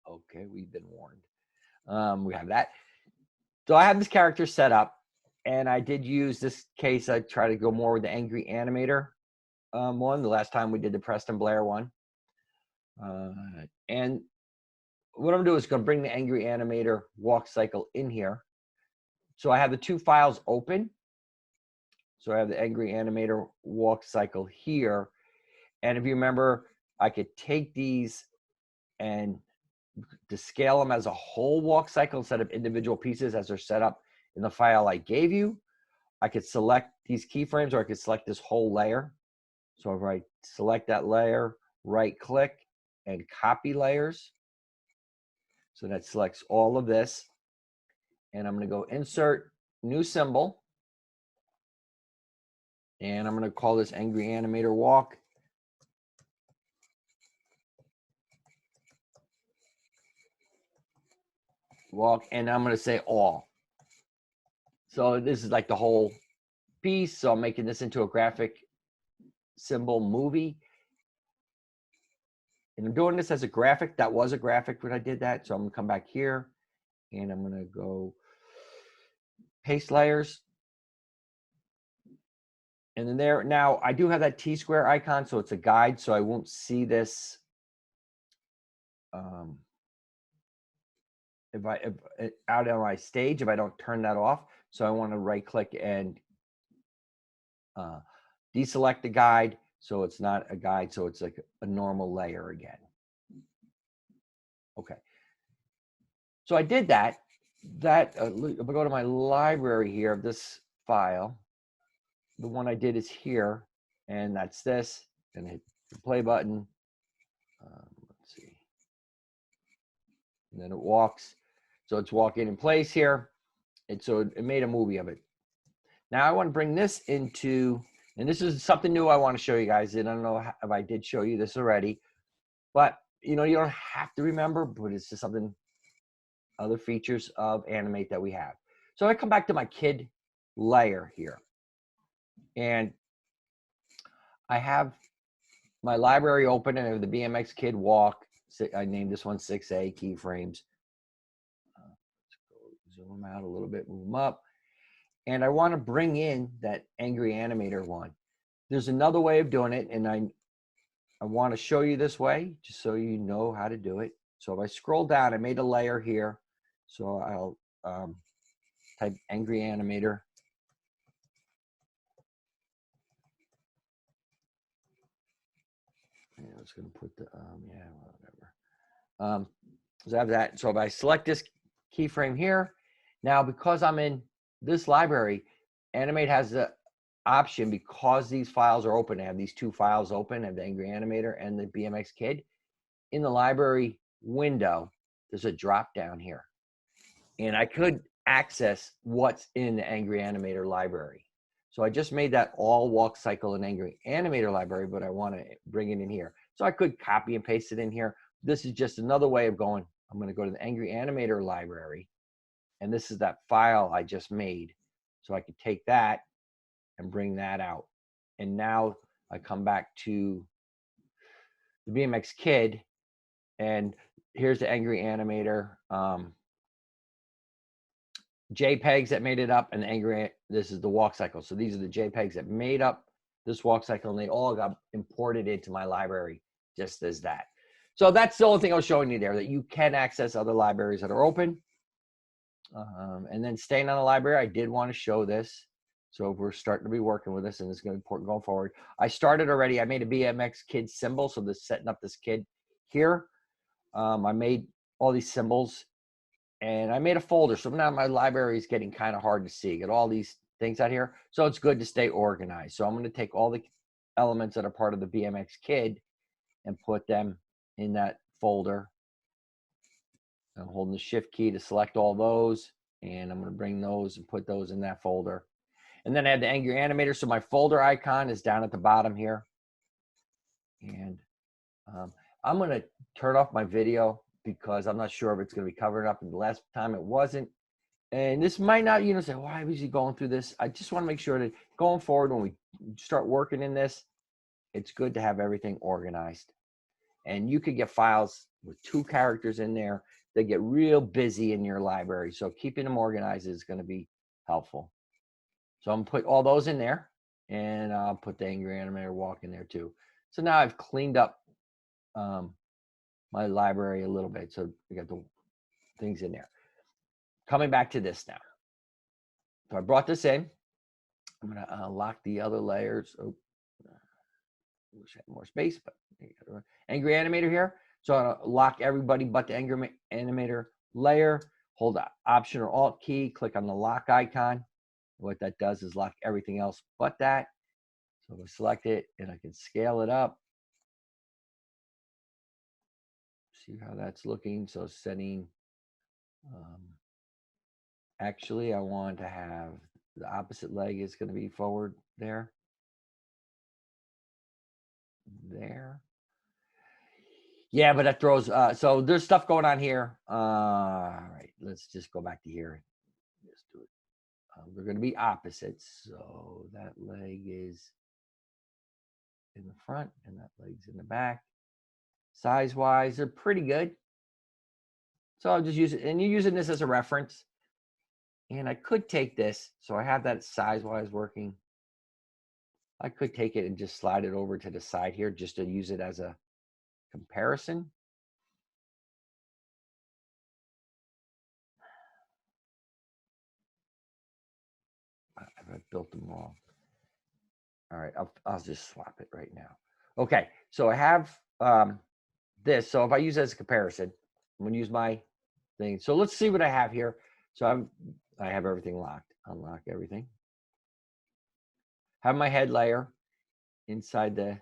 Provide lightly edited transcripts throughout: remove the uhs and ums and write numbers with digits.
Okay, we've been warned. We have that. So I have this character set up, and I did use this case. I try to go more with the angry animator one. The last time we did the Preston Blair one. And what I'm gonna do is gonna bring the angry animator walk cycle in here. So I have the two files open. So I have the angry animator walk cycle here. And if you remember, I could take these and to scale them as a whole walk cycle instead of individual pieces as they're set up in the file I gave you. I could select these keyframes, or I could select this whole layer. So if I select that layer, right click and copy layers. So that selects all of this. And I'm going to go insert new symbol. And I'm going to call this angry animator walk. And I'm going to say all. So this is like the whole piece. So I'm making this into a graphic symbol movie. And I'm doing this as a graphic. That was a graphic when I did that. So I'm going to come back here and I'm going to go paste layers. And then there, now I do have that T-square icon, so it's a guide, so I won't see this. If out on my stage, if I don't turn that off. So I want to right click and deselect the guide. So it's not a guide. So it's like a normal layer again. Okay. So I did that. If I go to my library here of this file, the one I did is here, and that's this. And hit the play button. Let's see. And then it walks. So it's walking in place here. And so it made a movie of it. Now I want to bring this into, and this is something new I want to show you guys. And I don't know if I did show you this already, but you don't have to remember, but it's just something, other features of Animate that we have. So I come back to my kid layer here. And I have my library open and I have the BMX Kid walk. I named this one 6A keyframes. Let's go zoom out a little bit, move them up. And I want to bring in that angry animator one. There's another way of doing it, and I want to show you this way just so you know how to do it. So if I scroll down, I made a layer here. So I'll type angry animator. I was going to put the, whatever. So I have that. So if I select this keyframe here, now because I'm in this library, Animate has the option, because these files are open, I have these two files open, I have the angry animator and the BMX Kid. In the library window, there's a drop down here. And I could access what's in the angry animator library. So I just made that all walk cycle and angry animator library, but I want to bring it in here. So I could copy and paste it in here. This is just another way of going. I'm going to go to the angry animator library, and this is that file I just made. So I could take that and bring that out. And now I come back to the BMX Kid, and here's the angry animator JPEGs that made it up, and this is the walk cycle. So these are the JPEGs that made up this walk cycle, and they all got imported into my library just as that. So that's the only thing I was showing you there, that you can access other libraries that are open. And then staying on the library, I did want to show this. So if we're starting to be working with this, and it's going to be important going forward. I started already. I made a BMX Kid symbol. So this setting up this kid here. I made all these symbols. And I made a folder. So now my library is getting kind of hard to see. Got all these things out here. So it's good to stay organized. So I'm going to take all the elements that are part of the BMX Kid and put them in that folder. I'm holding the shift key to select all those. And I'm going to bring those and put those in that folder. And then I have the angry animator. So my folder icon is down at the bottom here. And I'm going to turn off my video because I'm not sure if it's going to be covered up. And the last time it wasn't. And this might not, say, why was he going through this? I just want to make sure that going forward, when we start working in this, it's good to have everything organized. And you could get files with 2 characters in there. They get real busy in your library. So keeping them organized is going to be helpful. So I'm going to put all those in there, and I'll put the Angry Animator walk in there too. So now I've cleaned up my library a little bit. So we got the things in there. Coming back to this now. So I brought this in. I'm going to lock the other layers. Oh, I wish I had more space, but Angry Animator here. So I'll lock everybody but the Angry Animator layer. Hold the Option or Alt key. Click on the lock icon. What that does is lock everything else but that. So if I select it, and I can scale it up. See how that's looking. So setting. Actually, I want to have the opposite leg is going to be forward there. There. Yeah, but that throws, so there's stuff going on here. All right, let's just go back to here. Just do it. They're going to be opposites. So that leg is in the front and that leg's in the back. Size-wise, they're pretty good. So I'll just use it, and you're using this as a reference. And I could take this, so I have that size-wise working. I could take it and just slide it over to the side here just to use it as a comparison. I've built them wrong. All right, I'll just swap it right now. Okay, so I have this. So if I use it as a comparison, I'm gonna use my thing. So let's see what I have here. So I have everything locked. Unlock everything. Have my head layer inside the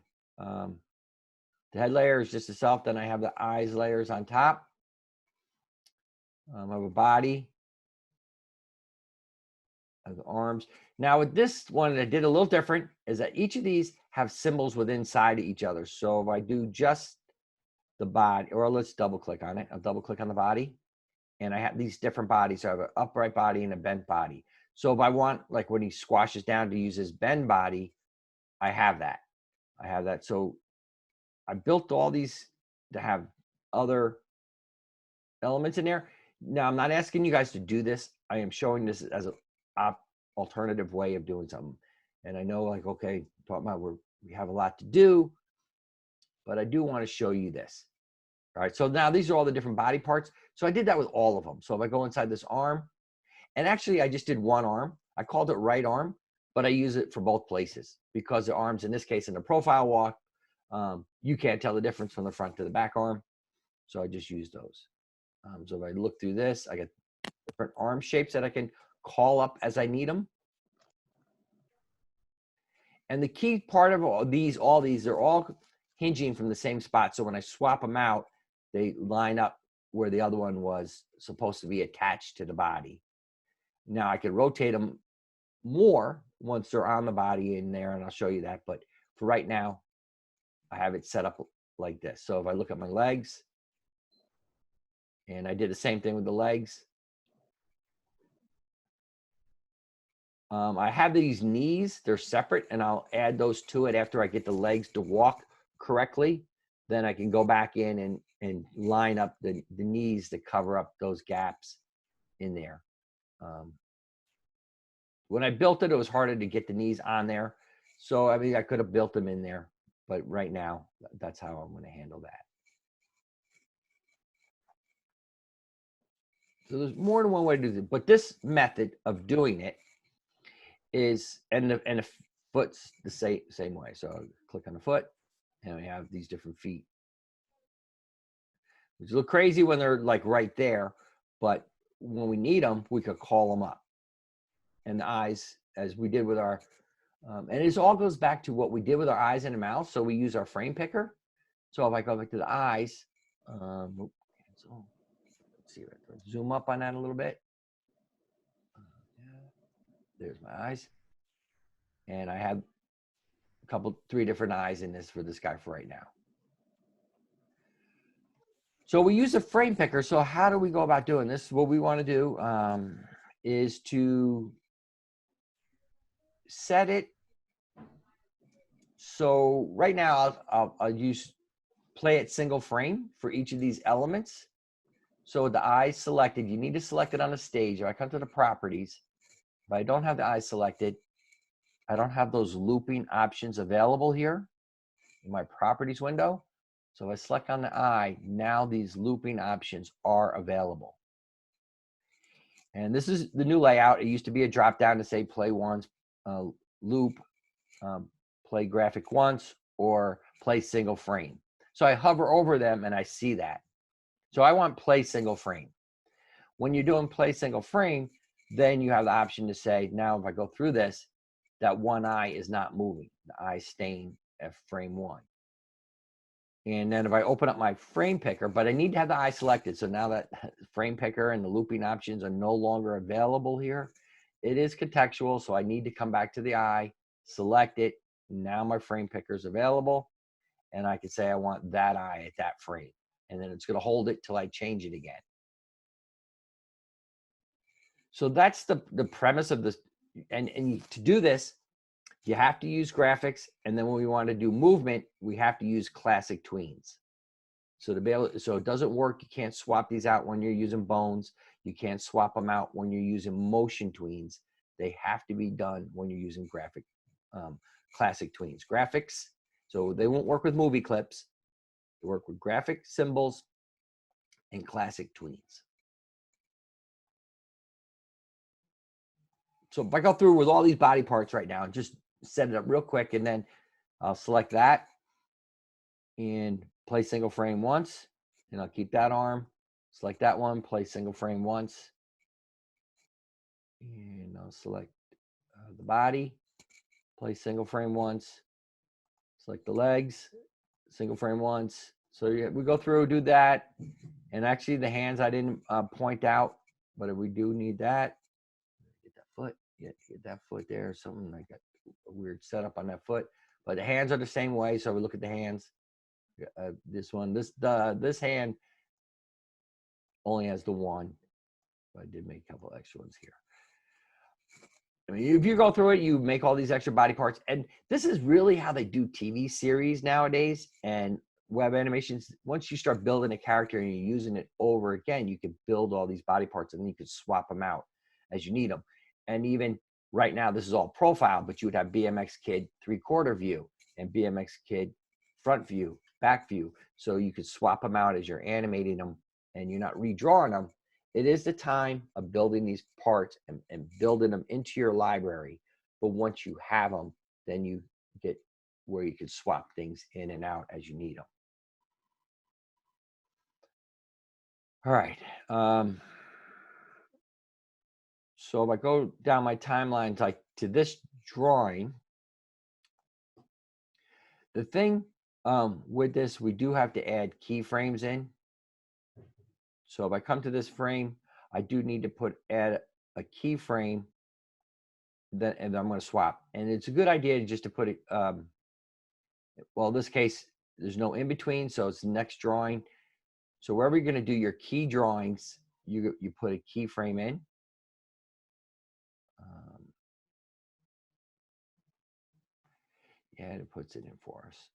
head layer is just itself. Then I have the eyes layers on top. I have a body. I have the arms. Now with this one, I did a little different, is that each of these have symbols within inside of each other. So if I do just the body, or let's double click on it. I'll double click on the body, and I have these different bodies. So I have an upright body and a bent body. So if I want, like when he squashes down, to use his bend body, I have that. I have that. So I built all these to have other elements in there. Now, I'm not asking you guys to do this. I am showing this as an alternative way of doing something. And I know, like, okay, talking about we have a lot to do, but I do want to show you this. All right, so now these are all the different body parts. So I did that with all of them. So if I go inside this arm, and actually I just did one arm. I called it right arm, but I use it for both places because the arms, in this case, in the profile walk, you can't tell the difference from the front to the back arm. So I just use those. So if I look through this, I get different arm shapes that I can call up as I need them. And the key part of all these, they're all hinging from the same spot. So when I swap them out, they line up where the other one was supposed to be attached to the body. Now I could rotate them more once they're on the body in there, and I'll show you that. But for right now, I have it set up like this. So if I look at my legs, and I did the same thing with the legs. I have these knees, they're separate, and I'll add those to it after I get the legs to walk correctly. Then I can go back in and line up the knees to cover up those gaps in there. When I built it, it was harder to get the knees on there. So, I mean, I could have built them in there, but right now, that's how I'm going to handle that. So there's more than one way to do it, but this method of doing it is, and the foot's the same way. So I'll click on the foot, and we have these different feet, which look crazy when they're like right there, but when we need them, we could call them up. And the eyes, as we did with our, and this all goes back to what we did with our eyes and the mouth. So we use our frame picker. So if I go back to the eyes, let's see, zoom up on that a little bit. There's my eyes. And I have three different eyes in this for this guy for right now. So we use a frame picker. So how do we go about doing this? What we want to do is to set it. So right now I'll use play it single frame for each of these elements. So with the eyes selected, you need to select it on the stage. If I come to the properties, if I don't have the eyes selected, I don't have those looping options available here in my properties window. So if I select on the eye, now these looping options are available. And this is the new layout. It used to be a drop down to say play once, loop, play graphic once, or play single frame. So I hover over them and I see that. So I want play single frame. When you're doing play single frame, then you have the option to say, now if I go through this, that one eye is not moving. The eye is staying at frame 1. And then if I open up my frame picker, but I need to have the eye selected. So now that frame picker and the looping options are no longer available here, it is contextual. So I need to come back to the eye, select it. Now my frame picker is available. And I can say I want that eye at that frame. And then it's going to hold it till I change it again. So that's the premise of this. And to do this, you have to use graphics. And then when we want to do movement, we have to use classic tweens. So to be able, so it doesn't work. You can't swap these out when you're using bones. You can't swap them out when you're using motion tweens. They have to be done when you're using graphic, classic tweens. Graphics, so they won't work with movie clips. They work with graphic symbols and classic tweens. So if I go through with all these body parts right now and just set it up real quick, and then I'll select that and play single frame once, and I'll keep that arm, select that one, play single frame once, and I'll select the body, play single frame once, select the legs, single frame once. So we go through, do that, and actually the hands I didn't point out, but we do need that. Get that foot, get that foot there. Something like a weird setup on that foot, but the hands are the same way. So we look at the hands. This one, this hand only has the one, but I did make a couple extra ones here. I mean, if you go through it, you make all these extra body parts, and this is really how they do TV series nowadays and web animations. Once you start building a character and you're using it over again, you can build all these body parts, and then you can swap them out as you need them. And even right now, this is all profile, but you would have BMX Kid 3/4 view and BMX Kid front view, back view, so you could swap them out as you're animating them, and you're not redrawing them. It is the time of building these parts and building them into your library. But once you have them, then you get where you can swap things in and out as you need them. All right. So if I go down my timeline to this drawing, the thing with this, we do have to add keyframes in. So if I come to this frame, I do need to add a keyframe, and I'm going to swap. And it's a good idea just to put it, well, in this case, there's no in between, so it's the next drawing. So wherever you're going to do your key drawings, you put a keyframe in. Yeah, it puts it in for us.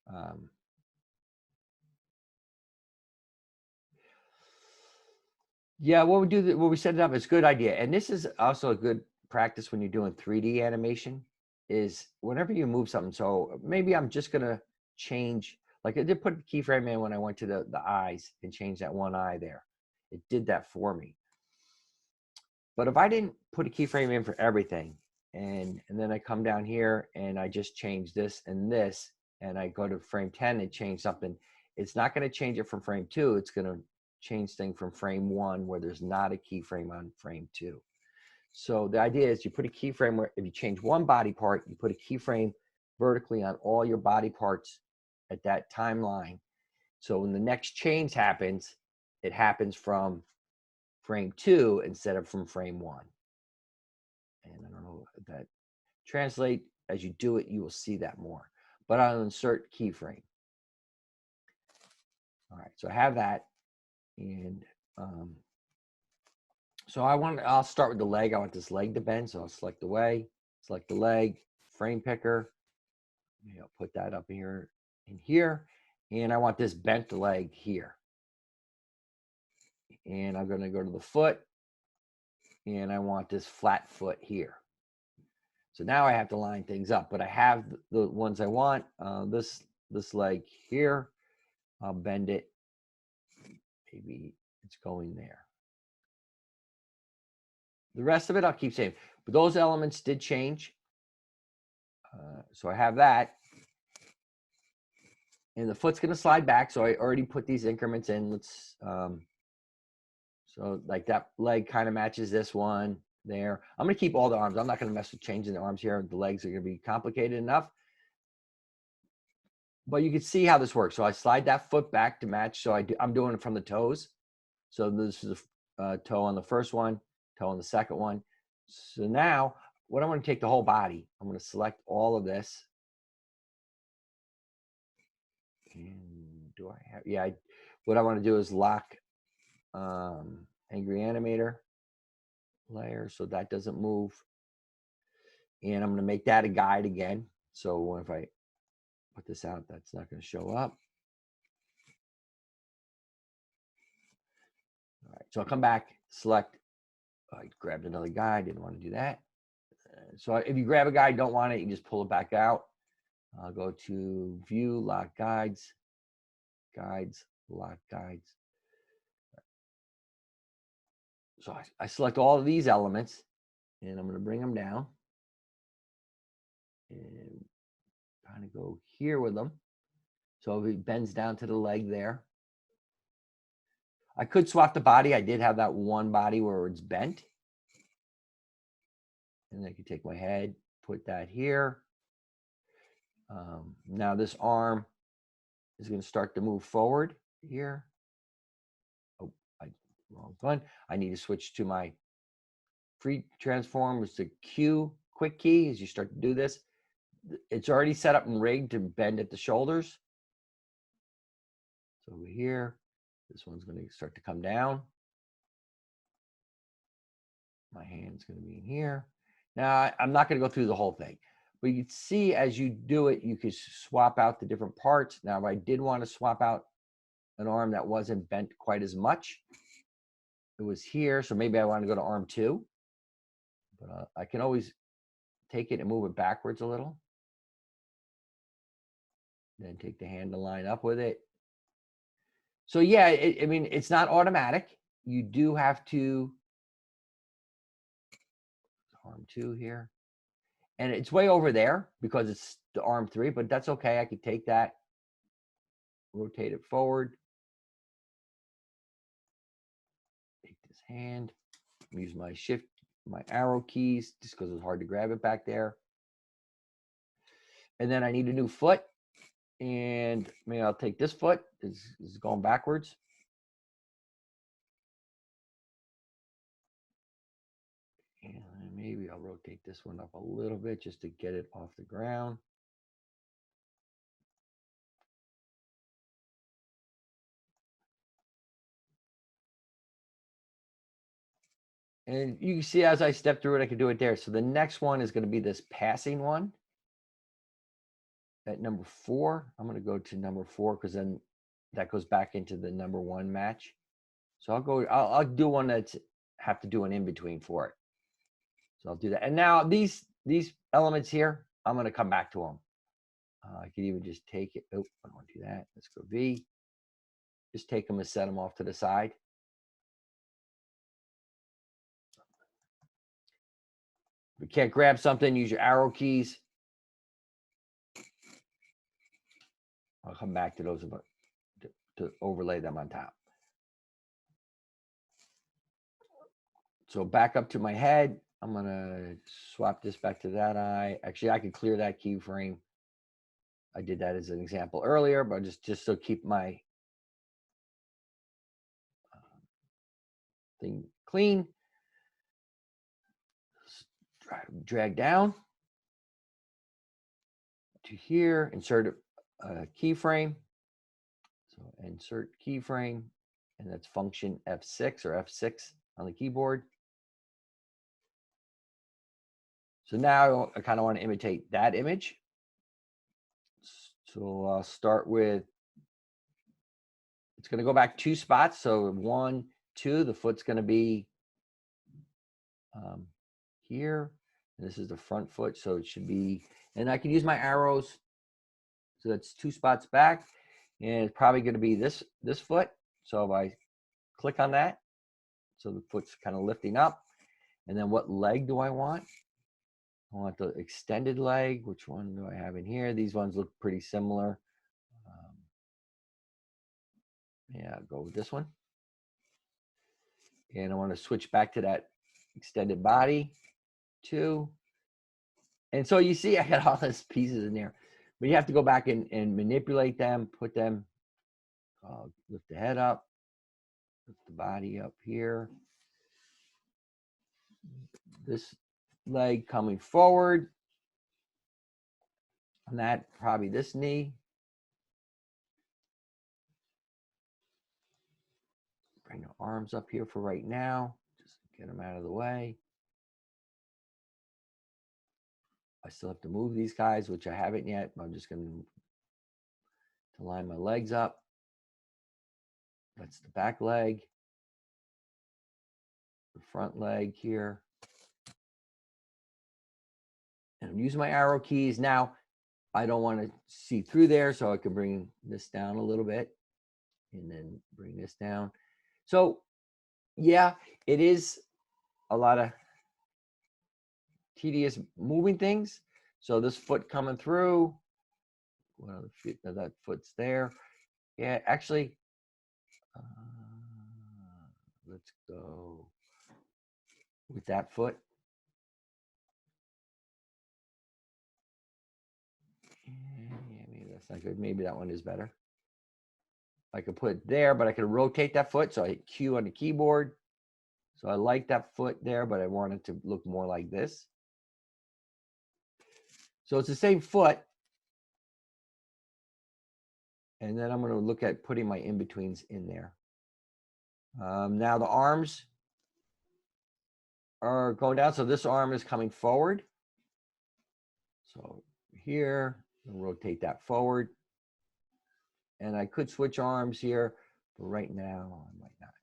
Yeah, what we set it up, it's a good idea. And this is also a good practice when you're doing 3D animation, is whenever you move something. So maybe I'm just going to change, like I did put a keyframe in when I went to the eyes and change that one eye there. It did that for me. But if I didn't put a keyframe in for everything, and then I come down here and I just change this and this, and I go to frame 10 and change something, it's not going to change it from frame 2. It's going to change things from frame 1 where there's not a keyframe on frame 2. So the idea is you put a keyframe where if you change one body part, you put a keyframe vertically on all your body parts at that timeline. So when the next change happens, it happens from frame 2 instead of from frame 1. And I don't know if that translate. As you do it, you will see that more. But I'll insert keyframe. All right, so I have that. And so I'll start with the leg. I want this leg to bend. So I'll select the way, select the leg, frame picker. I'll put that up here in here. And I want this bent leg here. And I'm going to go to the foot, and I want this flat foot here. So now I have to line things up, but I have the ones I want. This leg here, I'll bend it. Maybe it's going there. The rest of it I'll keep same, but those elements did change. So I have that. And the foot's going to slide back. So I already put these increments in. Let's, so like that leg kind of matches this one there. I'm going to keep all the arms. I'm not going to mess with changing the arms here. The legs are going to be complicated enough. But you can see how this works. So I slide that foot back to match. So I'm doing it from the toes. So this is a toe on the first one, toe on the second one. So now what I'm going to take the whole body. I'm going to select all of this. And do I have, yeah, what I want to do is lock Angry Animator layer so that doesn't move. And I'm going to make that a guide again. So if I put this out, that's not going to show up. All right, so I'll come back, select, I grabbed another guide, didn't want to do that. So if you grab a guide, don't want it, you just pull it back out. I'll go to View, Lock Guides, Guides, Lock Guides. So I select all of these elements, and I'm going to bring them down and kind of go here with them. So if it bends down to the leg there. I could swap the body. I did have that one body where it's bent. And I could take my head, put that here. Now this arm is going to start to move forward here. Oh, wrong one. I need to switch to my free transform, which is the Q quick key as you start to do this. It's already set up and rigged to bend at the shoulders. So over here, this one's going to start to come down. My hand's going to be in here. Now, I'm not going to go through the whole thing, but you can see as you do it, you can swap out the different parts. Now, if I did want to swap out an arm that wasn't bent quite as much, it was here. So maybe I want to go to arm 2, but I can always take it and move it backwards a little. Then take the hand to line up with it. So yeah, I mean, it's not automatic. You do have to arm 2 here. And it's way over there because it's the arm 3, but that's okay. I could take that, rotate it forward. Take this hand, use my shift, my arrow keys, just because it's hard to grab it back there. And then I need a new foot. And maybe I'll take this foot. This is going backwards. And maybe I'll rotate this one up a little bit just to get it off the ground. And you can see as I step through it, I can do it there. So the next one is going to be this passing one. At number 4, I'm going to go to number 4 because then that goes back into the number 1 match. So I'll do one that's have to do an in between for it. So I'll do that. And now these elements here, I'm going to come back to them. I could even just take it. Oh, I don't want to do that. Let's go V. Just take them and set them off to the side. If you can't grab something, use your arrow keys. I'll come back to those to overlay them on top. So back up to my head. I'm going to swap this back to that eye. Actually, I could clear that keyframe. I did that as an example earlier, but just to keep my thing clean. Drag down to here, insert a keyframe. So insert keyframe, and that's function F6 or F6 on the keyboard. So now I kind of want to imitate that image. So I'll start with it's going to go back 2 spots. So 1, 2, the foot's going to be here. And this is the front foot. So it should be, and I can use my arrows. So that's 2 spots back. And it's probably going to be this foot. So if I click on that, so the foot's kind of lifting up. And then what leg do I want? I want the extended leg. Which one do I have in here? These ones look pretty similar. Yeah, I'll go with this one. And I want to switch back to that extended body too. And so you see I got all these pieces in there. But you have to go back and manipulate them, put them, lift the head up, lift the body up here. This leg coming forward. And that, probably this knee. Bring the arms up here for right now. Just get them out of the way. I still have to move these guys, which I haven't yet. I'm just going to line my legs up. That's the back leg. The front leg here. And I'm using my arrow keys. Now, I don't want to see through there, so I can bring this down a little bit and then bring this down. So, yeah, it is a lot of tedious moving things. So this foot coming through, well, that foot's there. Yeah, actually, let's go with that foot. Yeah, maybe that's not good. Maybe that one is better. I could put it there, but I could rotate that foot. So I hit Q on the keyboard. So I like that foot there, but I want it to look more like this. So it's the same foot. And then I'm going to look at putting my in-betweens in there. Now the arms are going down. So this arm is coming forward. So here, I'll rotate that forward. And I could switch arms here, but right now I might not.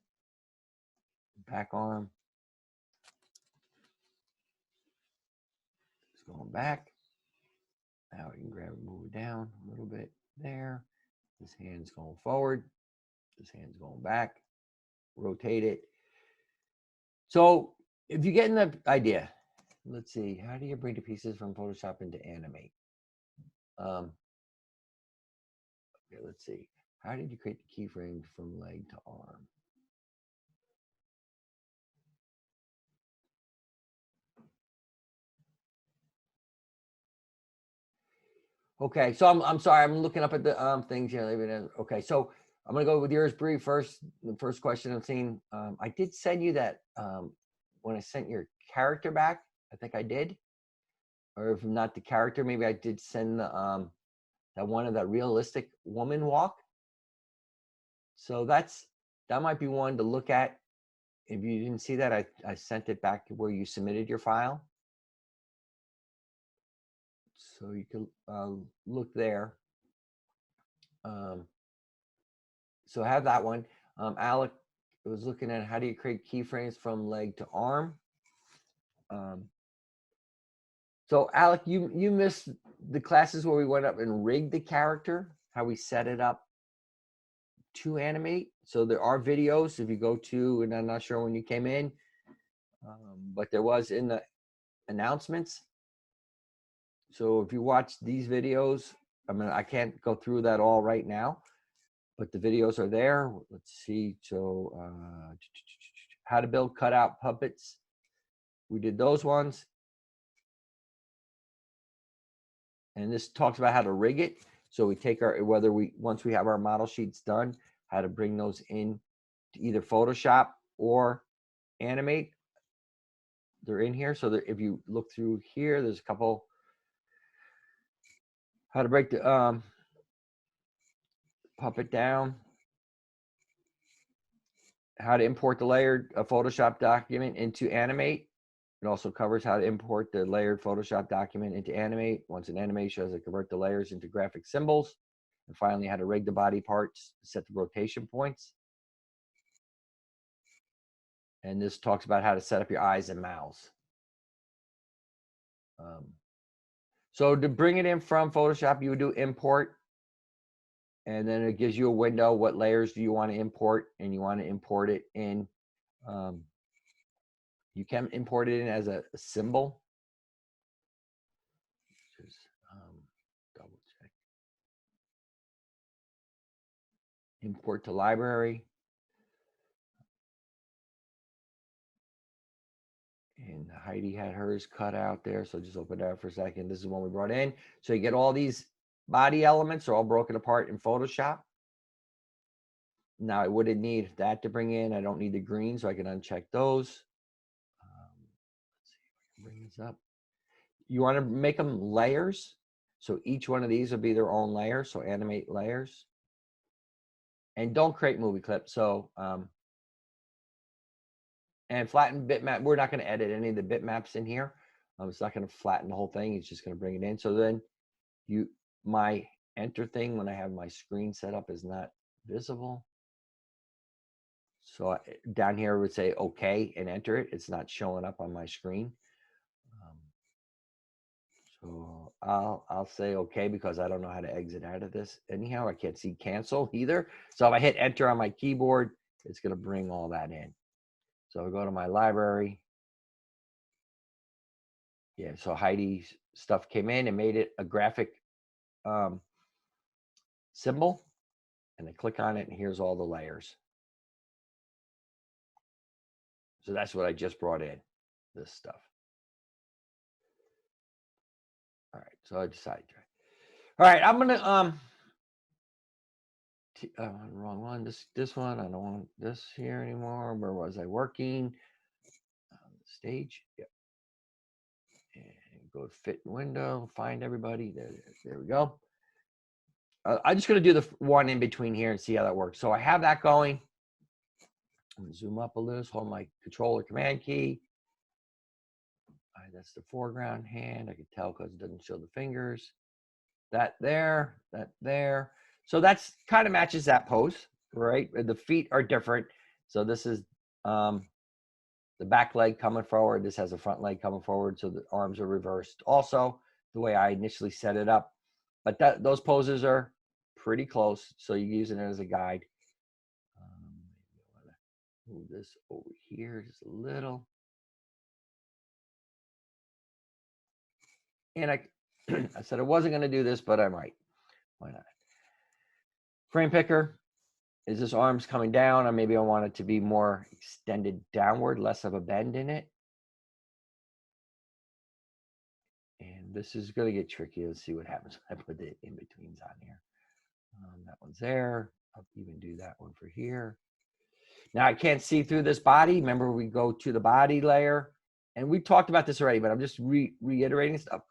Back arm. It's going back. Now I can grab and move it down a little bit there. This hand's going forward. This hand's going back. Rotate it. So if you're getting the idea, let's see, how do you bring the pieces from Photoshop into animate? Okay, let's see. How did you create the keyframes from leg to arm? Okay, so I'm sorry, I'm looking up at the things here. Okay, so I'm gonna go with yours, Bree, first. The first question I'm seeing. I did send you that when I sent your character back. I think I did, or if not the character, maybe I did send the that one of that realistic woman walk. So that might be one to look at. If you didn't see that, I sent it back where you submitted your file. So you can look there. So I have that one. Alec was looking at how do you create keyframes from leg to arm. So Alec, you missed the classes where we went up and rigged the character, how we set it up to animate. So there are videos if you go to, and I'm not sure when you came in, but there was in the announcements. So if you watch these videos, I mean, I can't go through that all right now, but the videos are there. Let's see. So how to build cutout puppets. We did those ones. And this talks about how to rig it. So we take our, once we have our model sheets done, how to bring those in to either Photoshop or animate. They're in here. So that if you look through here, there's a couple, how to break the puppet down, how to import the layered Photoshop document into animate. It also covers how to import the layered Photoshop document into animate. Once an animate shows it, convert the layers into graphic symbols. And finally, how to rig the body parts, set the rotation points. And this talks about how to set up your eyes and mouths. So to bring it in from Photoshop, you would do import. And then it gives you a window. What layers do you want to import? And you want to import it in. You can import it in as a symbol. Just double check. Import to library. And Heidi had hers cut out there. So just open that for a second. This is one we brought in. So you get all these body elements are all broken apart in Photoshop. Now I wouldn't need that to bring in. I don't need the green, so I can uncheck those. Let's see if I can bring this up. You want to make them layers. So each one of these will be their own layer. So animate layers. And don't create movie clips. So and flatten bitmap. We're not going to edit any of the bitmaps in here. It's not going to flatten the whole thing. It's just going to bring it in. So then my enter thing when I have my screen set up is not visible. So down here I would say okay and enter it. It's not showing up on my screen. So I'll say okay because I don't know how to exit out of this. Anyhow, I can't see cancel either. So if I hit enter on my keyboard, it's going to bring all that in. So I go to my library. Yeah, so Heidi's stuff came in and made it a graphic symbol. And I click on it and here's all the layers. So that's what I just brought in, this stuff. All right, so I decided. All right, I'm gonna wrong one. This one. I don't want this here anymore. Where was I working? Stage. Yep. And go to fit window. Find everybody. There we go. I'm just gonna do the one in between here and see how that works. So I have that going. I'm gonna zoom up a little. Hold my controller command key. All right, that's the foreground hand. I can tell because it doesn't show the fingers. That there. So that's kind of matches that pose, right? The feet are different. So this is the back leg coming forward. This has a front leg coming forward. So the arms are reversed. Also, the way I initially set it up. But those poses are pretty close. So you're using it as a guide. Move this over here just a little. And I said I wasn't going to do this, but I might. Why not? Frame picker. Is this arms coming down? Or maybe I want it to be more extended downward, less of a bend in it. And this is going to get tricky. Let's see what happens when I put the in-betweens on here. That one's there. I'll even do that one for here. Now I can't see through this body. Remember, we go to the body layer. And we talked about this already, but I'm just reiterating stuff.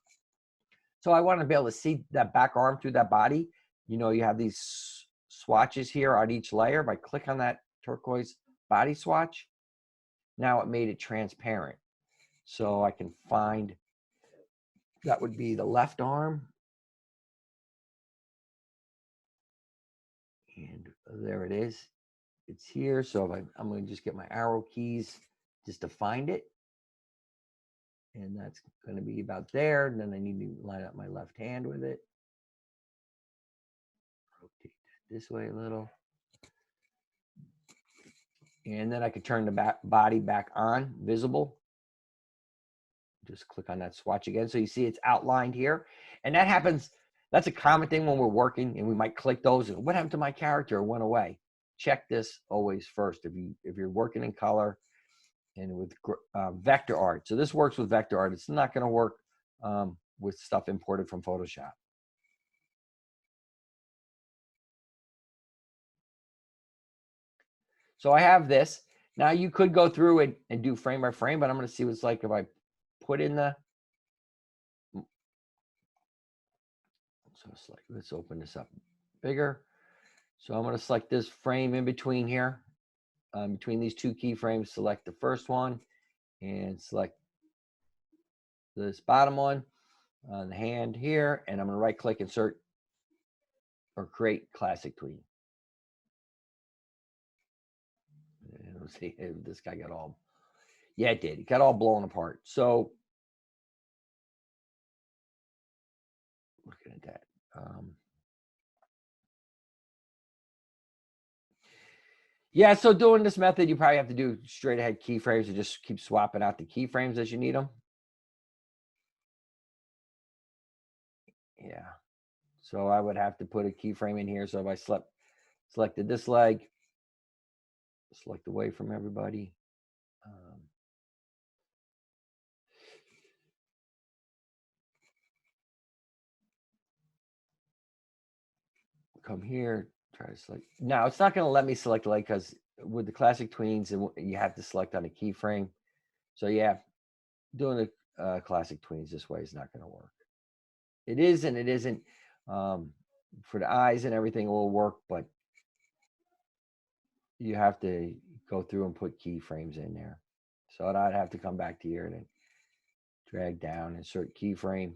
So I want to be able to see that back arm through that body. You know, you have these swatches here on each layer. If I click on that turquoise body swatch, now it made it transparent. So I can find, that would be the left arm. And there it is. It's here. So if I'm going to just get my arrow keys just to find it. And that's going to be about there. And then I need to line up my left hand with it. Rotate this way a little. And then I could turn the body back on, visible. Just click on that swatch again. So you see it's outlined here. And that happens, that's a common thing when we're working and we might click those. And what happened to my character? It went away. Check this always first if you're working in color and with vector art. So this works with vector art. It's not going to work with stuff imported from Photoshop. So I have this. Now you could go through and do frame by frame, but I'm going to see what it's like if I put in the. So let's open this up bigger. So I'm going to select this frame in between here, between these two keyframes. Select the first one and select this bottom one on the hand here, and I'm going to right click, insert or create classic tween. And let's see if this guy got all, yeah, it did. It got all blown apart. So looking at that. Yeah, so doing this method, you probably have to do straight ahead keyframes and just keep swapping out the keyframes as you need them. Yeah. So I would have to put a keyframe in here. So if I selected this leg, select away from everybody. Come here, try to select. Now it's not going to let me select leg because with the classic tweens, you have to select on a keyframe. So yeah, doing the classic tweens this way is not going to work. It is and it isn't. For the eyes and everything, it will work, but you have to go through and put keyframes in there. So I'd have to come back to here and drag down, insert keyframe.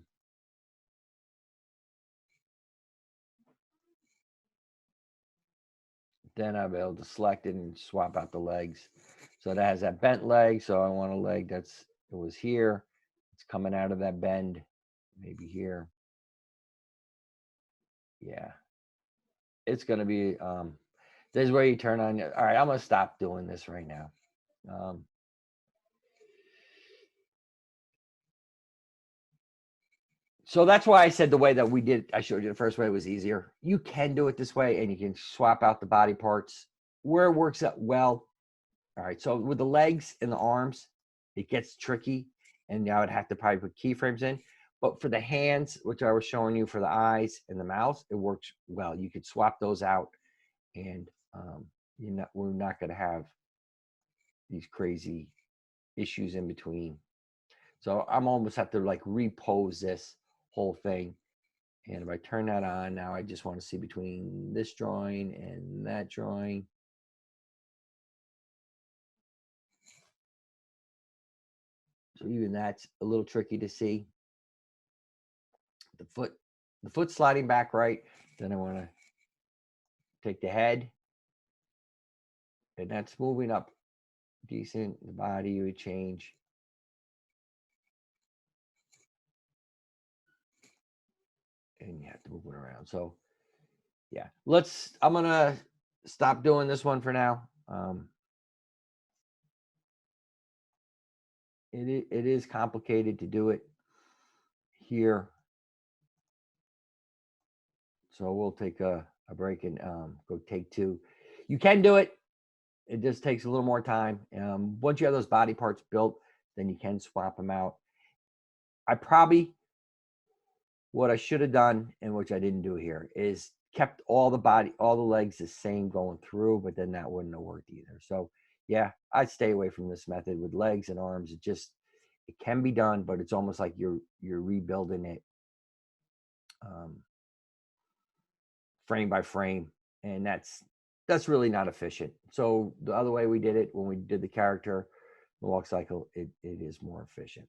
Then I'll be able to select it and swap out the legs. So that has that bent leg. So I want a leg it was here. It's coming out of that bend, maybe here. Yeah. It's going to be, this is where you turn on. All right, I'm going to stop doing this right now. So that's why I said the way that we did, I showed you the first way was easier. You can do it this way and you can swap out the body parts where it works out well. All right, so with the legs and the arms, it gets tricky and now I'd have to probably put keyframes in. But for the hands, which I was showing you for the eyes and the mouth, it works well. You could swap those out and we're not going to have these crazy issues in between. So I'm almost have to like repose this whole thing. And if I turn that on, now I just want to see between this drawing and that drawing. So even that's a little tricky to see. The foot sliding back right. Then I want to take the head. And that's moving up decent. The body would change. And you have to move it around. So yeah, I'm going to stop doing this one for now. It is complicated to do it here. So we'll take a break and go take two. You can do it. It just takes a little more time. Once you have those body parts built, then you can swap them out. What I should have done, and which I didn't do here, is kept all the legs the same going through, but then that wouldn't have worked either. So yeah, I'd stay away from this method with legs and arms. It can be done, but it's almost like you're rebuilding it frame by frame, and that's really not efficient. So the other way we did it, when we did the character, the walk cycle, it is more efficient.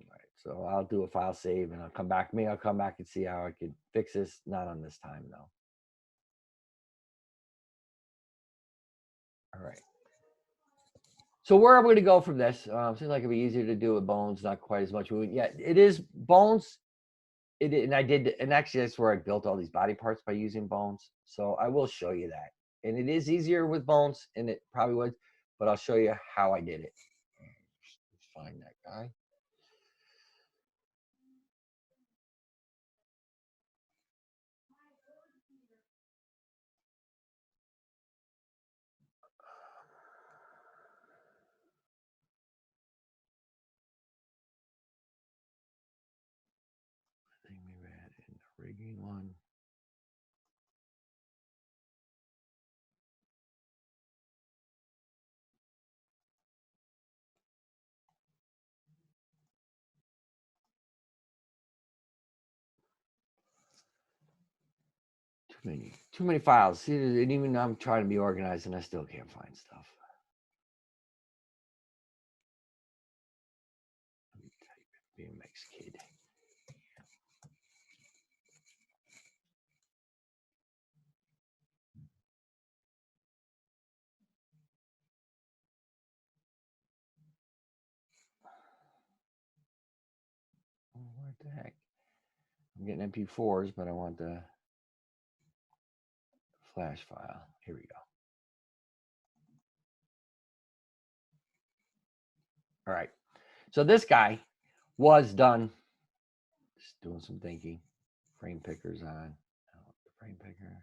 All right, so I'll do a file save and I'll come back. Maybe I'll come back and see how I could fix this. Not on this time though. All right. So where am I going to go from this? Seems like it'd be easier to do with bones, not quite as much. Yeah, it is bones. And actually that's where I built all these body parts by using bones. So I will show you that. And it is easier with bones, and it probably would, but I'll show you how I did it. Let's find that guy. I think maybe I had in the rigging one. Too many files. See, and even I'm trying to be organized and I still can't find stuff. Let me type BMX kid. What the heck? I'm getting MP4s, but I want the flash file. Here we go. All right. So this guy was done. Just doing some thinking. Frame pickers on. Oh, the frame picker.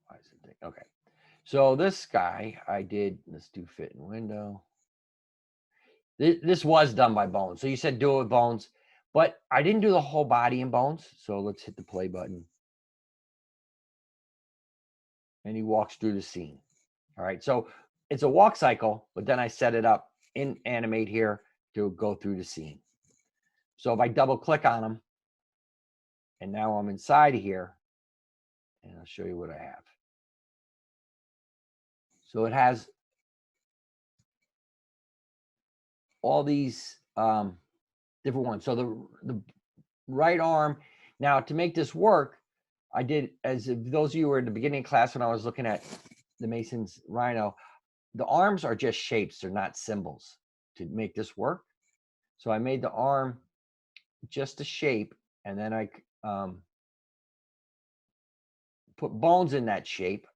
Why is it think? Okay. So this guy, I did. Let's do fit in window. This was done by Bones. So you said do it with Bones, but I didn't do the whole body in Bones. So let's hit the play button. And he walks through the scene. All right. So it's a walk cycle, but then I set it up in Animate here to go through the scene. So if I double click on him, and now I'm inside of here, and I'll show you what I have. So it has all these different ones. So the right arm. Now to make this work, I did, as if those of you were in the beginning class when I was looking at the Mason's Rhino, the arms are just shapes. They're not symbols to make this work. So I made the arm just a shape, and then I put bones in that shape.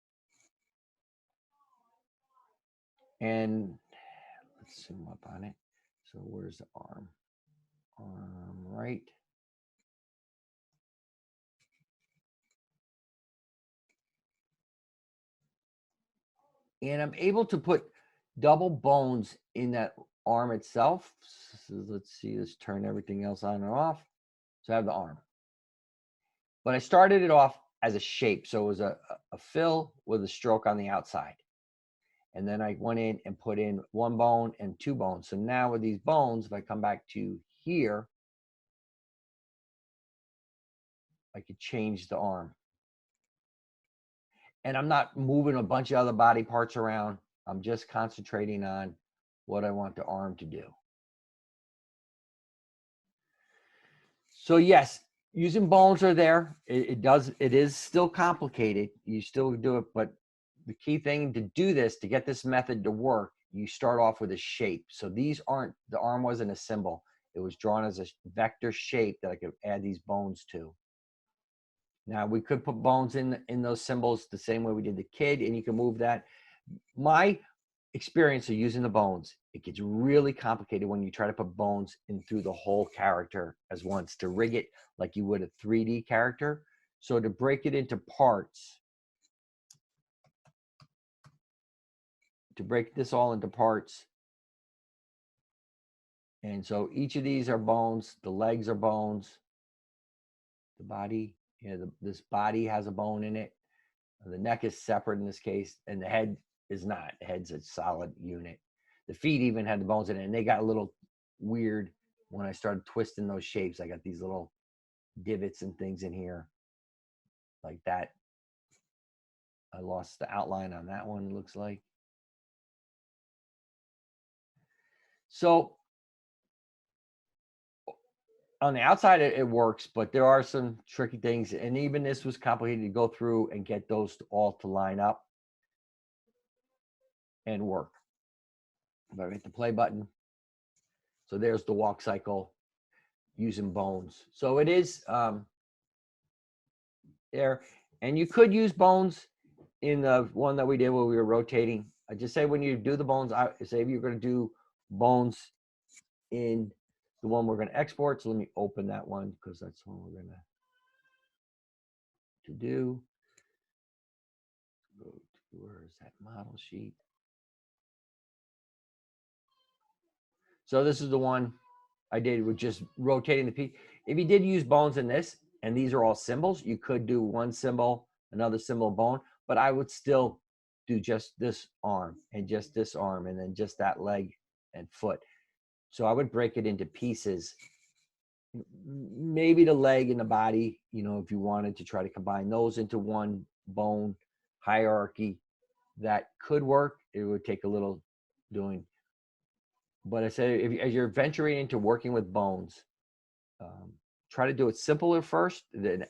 And let's zoom up on it. So where's the arm? Arm right. And I'm able to put double bones in that arm itself. So let's see, let's turn everything else on and off. So I have the arm. But I started it off as a shape. So it was a fill with a stroke on the outside. And then I went in and put in one bone and two bones. So now with these bones, if I come back to here, I could change the arm. And I'm not moving a bunch of other body parts around. I'm just concentrating on what I want the arm to do. So yes, using bones are there. It is still complicated. You still do it, but the key thing to do this, to get this method to work, you start off with a shape. So these aren't, the arm wasn't a symbol. It was drawn as a vector shape that I could add these bones to. Now we could put bones in those symbols the same way we did the kid, and you can move that. My experience of using the bones, it gets really complicated when you try to put bones in through the whole character as once, to rig it like you would a 3D character. So to break it into parts, to break this all into parts, and so each of these are bones, the legs are bones, the body, this body has a bone in it, the neck is separate in this case, and the head is not. The head's a solid unit. The feet even had the bones in it, and they got a little weird when I started twisting those shapes. I got these little divots and things in here like that. I lost the outline on that one, it looks like. So on the outside, it works, but there are some tricky things. And even this was complicated to go through and get those all to line up and work. But I hit the play button. So there's the walk cycle using bones. So it is there. And you could use bones in the one that we did where we were rotating. I just say when you do the bones, I say if you're going to do bones in the one we're going to export. So let me open that one because that's the one we're going to do. Go to, where is that model sheet? So this is the one I did with just rotating the piece. If you did use bones in this, and these are all symbols, you could do one symbol, another symbol, bone, but I would still do just this arm and just this arm and then just that leg and foot. So I would break it into pieces, maybe the leg and the body, if you wanted to try to combine those into one bone hierarchy, that could work. It would take a little doing. But I say, as you're venturing into working with bones, try to do it simpler first,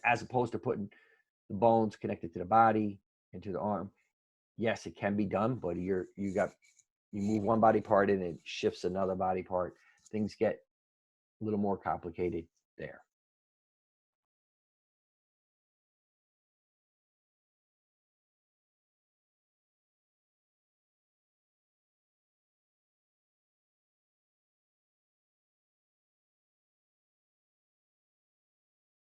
as opposed to putting the bones connected to the body and to the arm. Yes, it can be done, but you got you move one body part and it shifts another body part. Things get a little more complicated there.